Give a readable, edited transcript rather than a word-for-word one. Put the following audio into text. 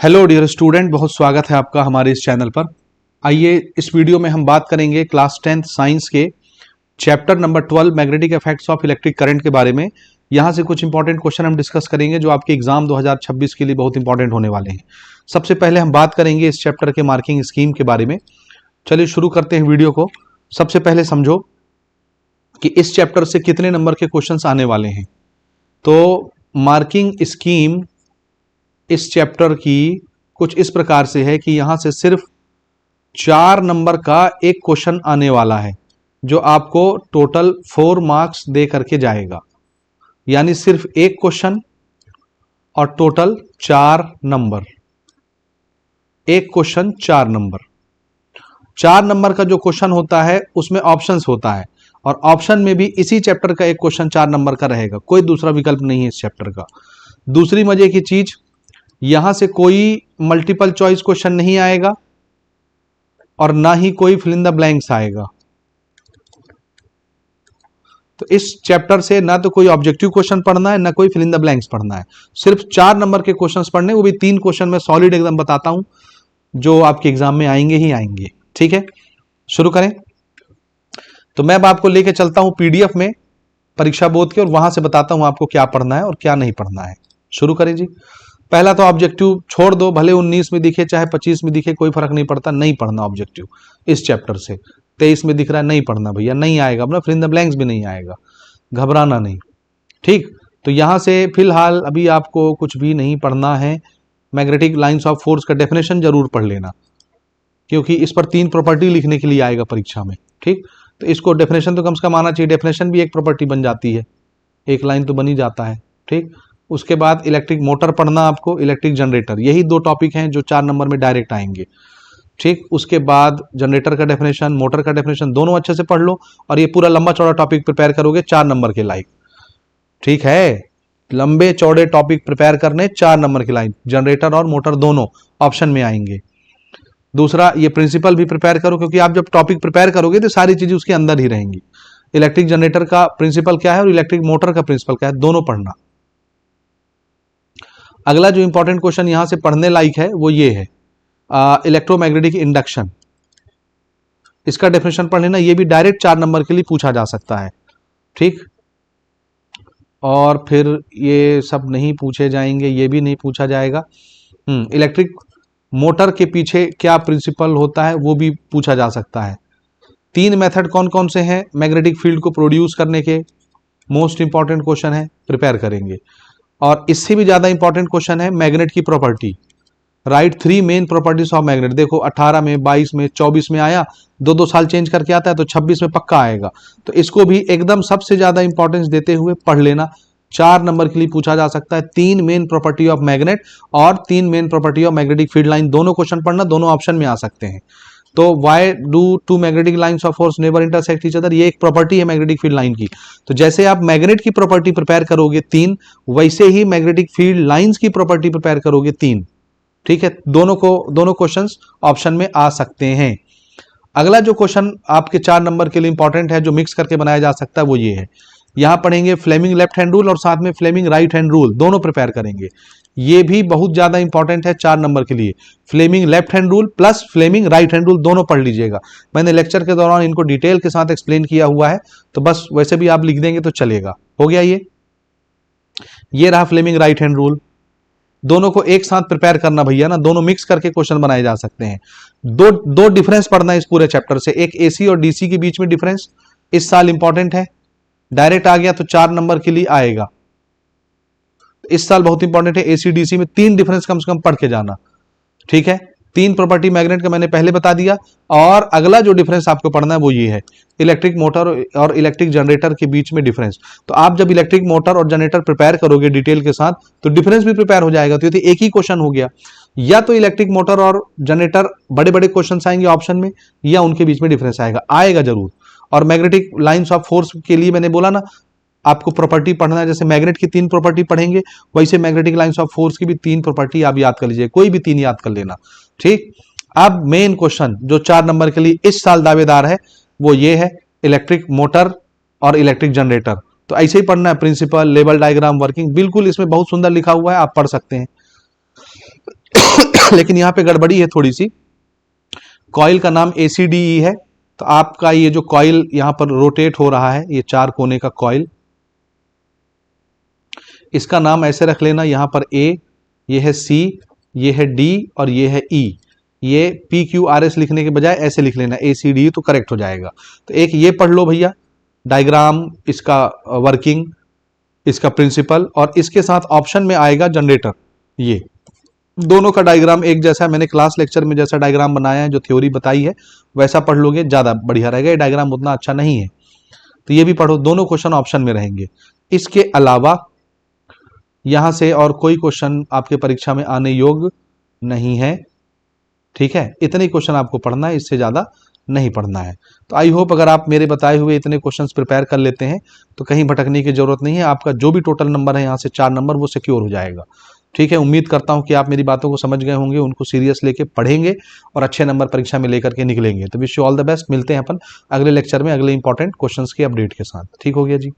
Hello dear student, बहुत स्वागत है आपका हमारे इस चैनल पर। आइए इस वीडियो में हम बात करेंगे क्लास 10th साइंस के chapter number 12 magnetic effects of electric current के बारे में। यहाँ से कुछ इंपॉर्टेंट क्वेश्चन हम डिस्कस करेंगे जो आपके एग्जाम 2026 के लिए बहुत इंपॉर्टेंट होने वाले हैं। सबसे पहले हम बात करेंगे इस चैप्टर के मार्किंग स्कीम के बारे में। चलिए शुरू करते हैं वीडियो को। सबसे पहले समझो कि इस चैप्टर से कितने नंबर के क्वेश्चन आने वाले हैं। तो मार्किंग स्कीम इस चैप्टर की कुछ इस प्रकार से है कि यहां से सिर्फ 4 नंबर का एक क्वेश्चन आने वाला है जो आपको टोटल 4 मार्क्स दे करके जाएगा। यानी सिर्फ एक क्वेश्चन और टोटल 4 नंबर। एक क्वेश्चन 4 नंबर। 4 नंबर का जो क्वेश्चन होता है उसमें ऑप्शंस होता है और ऑप्शन में भी इसी चैप्टर का एक क्वेश्चन 4 नंबर का रहेगा, कोई दूसरा विकल्प नहीं है इस चैप्टर का। दूसरी मजे की चीज, यहां से कोई मल्टीपल चॉइस क्वेश्चन नहीं आएगा और ना ही कोई फिल इन द ब्लैंक्स आएगा। तो इस चैप्टर से ना तो कोई ऑब्जेक्टिव क्वेश्चन पढ़ना है ना कोई फिल इन द ब्लैंक्स पढ़ना है, सिर्फ 4 नंबर के क्वेश्चंस पढ़ने, वो भी 3 क्वेश्चन में सॉलिड एकदम बताता हूं जो आपके एग्जाम में आएंगे ही आएंगे। ठीक है, शुरू करें। तो मैं अब आपको लेके चलता हूं पीडीएफ में परीक्षा बोर्ड के और वहां से बताता हूं आपको क्या पढ़ना है और क्या नहीं पढ़ना है। शुरू करें जी। पहला तो ऑब्जेक्टिव छोड़ दो, भले 19 में दिखे चाहे 25 में दिखे, कोई फर्क नहीं पड़ता, नहीं पढ़ना ऑब्जेक्टिव इस चैप्टर से। 23 में दिख रहा है, नहीं पढ़ना भैया, नहीं आएगा, अपना फिल इन द ब्लैंक्स भी नहीं आएगा, घबराना नहीं। ठीक, तो यहां से फिलहाल अभी आपको कुछ भी नहीं पढ़ना है। मैग्नेटिक लाइंस ऑफ फोर्स का डेफिनेशन जरूर पढ़ लेना, क्योंकि इस पर 3 प्रॉपर्टी लिखने के लिए आएगा परीक्षा में। ठीक, तो इसको डेफिनेशन तो कम से कम आना चाहिए, डेफिनेशन भी एक प्रॉपर्टी बन जाती है, एक लाइन तो बन ही जाता है। ठीक, उसके बाद इलेक्ट्रिक मोटर पढ़ना आपको, इलेक्ट्रिक जनरेटर, यही 2 टॉपिक हैं जो 4 नंबर में डायरेक्ट आएंगे। ठीक, उसके बाद जनरेटर का डेफिनेशन, मोटर का डेफिनेशन, दोनों अच्छे से पढ़ लो और ये पूरा लंबा चौड़ा टॉपिक प्रिपेयर करोगे 4 नंबर के लाइक। ठीक है, लंबे चौड़े टॉपिक प्रिपेयर करने 4 नंबर की लाइन, जनरेटर और मोटर दोनों ऑप्शन में आएंगे। दूसरा, ये प्रिंसिपल भी प्रिपेयर करो, क्योंकि आप जब टॉपिक प्रिपेयर करोगे तो सारी चीजें उसके अंदर ही रहेंगी। इलेक्ट्रिक जनरेटर का प्रिंसिपल क्या है और इलेक्ट्रिक मोटर का प्रिंसिपल क्या है, दोनों पढ़ना। अगला जो इंपॉर्टेंट क्वेश्चन यहां से पढ़ने लायक है वो ये है, इलेक्ट्रोमैग्नेटिक इंडक्शन। इसका डेफिनेशन पढ़ लेना, ये भी डायरेक्ट 4 नंबर के लिए पूछा जा सकता है। ठीक, और फिर ये सब नहीं पूछे जाएंगे, ये भी नहीं पूछा जाएगा। इलेक्ट्रिक मोटर के पीछे क्या प्रिंसिपल होता है वो भी पूछा जा सकता है। 3 मेथड कौन कौन से हैं मैग्नेटिक फील्ड को प्रोड्यूस करने के, मोस्ट इंपॉर्टेंट क्वेश्चन है, प्रिपेयर करेंगे। और इससे भी ज्यादा इंपॉर्टेंट क्वेश्चन है मैग्नेट की property. Right 3 main properties of magnet. देखो 18 में, 22 में, 24 में आया, 2-2 साल चेंज करके आता है, तो 26 में पक्का आएगा। तो इसको भी एकदम सबसे ज्यादा इंपॉर्टेंस देते हुए पढ़ लेना, 4 नंबर के लिए पूछा जा सकता है। 3 मेन प्रॉपर्टी ऑफ मैग्नेट और 3 main property of magnetic field line, दोनों क्वेश्चन पढ़ना, दोनों ऑप्शन में आ सकते हैं। तो why do 2 magnetic lines of force never intersect each other, ये एक प्रॉपर्टी है मैग्नेटिक फील्ड लाइन की। तो जैसे आप मैग्नेट की प्रॉपर्टी प्रिपेयर करोगे 3, वैसे ही मैग्नेटिक फील्ड लाइंस की प्रॉपर्टी प्रिपेयर करोगे 3। ठीक है, दोनों क्वेश्चंस ऑप्शन में आ सकते हैं। अगला जो क्वेश्चन आपके 4 नंबर के लिए इंपॉर्टेंट है, जो मिक्स करके बनाया जा सकता है, वो ये है। यहां पढ़ेंगे फ्लेमिंग लेफ्ट हैंड रूल और साथ में फ्लेमिंग राइट हैंड रूल, दोनों प्रिपेयर करेंगे। ये भी बहुत ज्यादा इंपॉर्टेंट है 4 नंबर के लिए। Fleming left hand rule plus Fleming right hand rule दोनों पढ़ लीजिएगा। मैंने लेक्चर के दौरान इनको डिटेल के साथ एक्सप्लेन किया हुआ है, तो बस वैसे भी आप लिख देंगे तो चलेगा। हो गया ये रहा फ्लेमिंग राइट हैंड रूल। दोनों को एक साथ प्रिपेयर करना भैया ना, दोनों मिक्स करके क्वेश्चन बनाए जा सकते हैं। दो डिफरेंस पढ़ना इस पूरे चैप्टर से, एक एसी और डीसी के बीच में डिफरेंस इस साल इंपॉर्टेंट है। डायरेक्ट आ गया तो 4 नंबर के लिए आएगा। इस साल बहुत इंपॉर्टेंट है, एसी डीसी में 3 डिफरेंस कम से कम पढ़ के जाना। ठीक है, 3 प्रॉपर्टी मैग्नेट का मैंने पहले बता दिया। और अगला जो डिफरेंस आपको पढ़ना है वो ये है, इलेक्ट्रिक मोटर और इलेक्ट्रिक जनरेटर के बीच में डिफरेंस। तो आप जब इलेक्ट्रिक मोटर और जनरेटर प्रिपेयर करोगे डिटेल के साथ, तो डिफरेंस भी प्रिपेयर हो जाएगा। तो एक ही क्वेश्चन हो गया, या तो इलेक्ट्रिक मोटर और जनरेटर बड़े बड़े क्वेश्चन आएंगे ऑप्शन में, या उनके बीच में डिफरेंस आएगा जरूर। और मैग्नेटिक लाइंस ऑफ फोर्स के लिए मैंने बोला ना, आपको प्रॉपर्टी पढ़ना है, जैसे मैग्नेट की 3 प्रॉपर्टी पढ़ेंगे, वैसे मैग्नेटिक लाइंस ऑफ फोर्स की भी 3 प्रॉपर्टी आप याद कर लीजिए, कोई भी 3 याद कर लेना। ठीक, अब मेन क्वेश्चन जो 4 नंबर के लिए इस साल दावेदार है वो ये है, इलेक्ट्रिक मोटर और इलेक्ट्रिक जनरेटर। तो ऐसे ही पढ़ना है, प्रिंसिपल, लेवल डायग्राम, वर्किंग, बिल्कुल इसमें बहुत सुंदर लिखा हुआ है, आप पढ़ सकते हैं। लेकिन यहाँ पे गड़बड़ी है थोड़ी सी, कॉइल का नाम ACDE है, तो आपका ये जो कॉइल यहाँ पर रोटेट हो रहा है, ये 4 कोने का कॉइल, इसका नाम ऐसे रख लेना, यहाँ पर A, ये है C, ये है D और ये है E। ये PQRS लिखने के बजाय ऐसे लिख लेना ACDE, तो करेक्ट हो जाएगा। तो एक ये पढ़ लो भैया, डायग्राम, इसका वर्किंग, इसका प्रिंसिपल, और इसके साथ ऑप्शन में आएगा जनरेटर। ये दोनों का डायग्राम एक जैसा, मैंने क्लास लेक्चर में जैसा डायग्राम बनाया है, जो थ्योरी बताई है वैसा पढ़ लोगे ज़्यादा बढ़िया रहेगा। ये डायग्राम उतना अच्छा नहीं है, तो ये भी पढ़ो, दोनों क्वेश्चन ऑप्शन में रहेंगे। इसके अलावा यहाँ से और कोई क्वेश्चन आपके परीक्षा में आने योग्य नहीं है, ठीक है। इतने क्वेश्चन आपको पढ़ना है, इससे ज़्यादा नहीं पढ़ना है। तो आई होप अगर आप मेरे बताए हुए इतने क्वेश्चंस प्रिपेयर कर लेते हैं तो कहीं भटकने की जरूरत नहीं है, आपका जो भी टोटल नंबर है यहाँ से 4 नंबर वो सिक्योर हो जाएगा, ठीक है। उम्मीद करता हूँ कि आप मेरी बातों को समझ गए होंगे, उनको सीरियस लेके पढ़ेंगे और अच्छे नंबर परीक्षा में लेकर के निकलेंगे। तो wish you all the best, मिलते हैं अपन अगले लेक्चर में अगले इंपॉर्टेंट क्वेश्चंस के अपडेट के साथ, ठीक हो गया जी।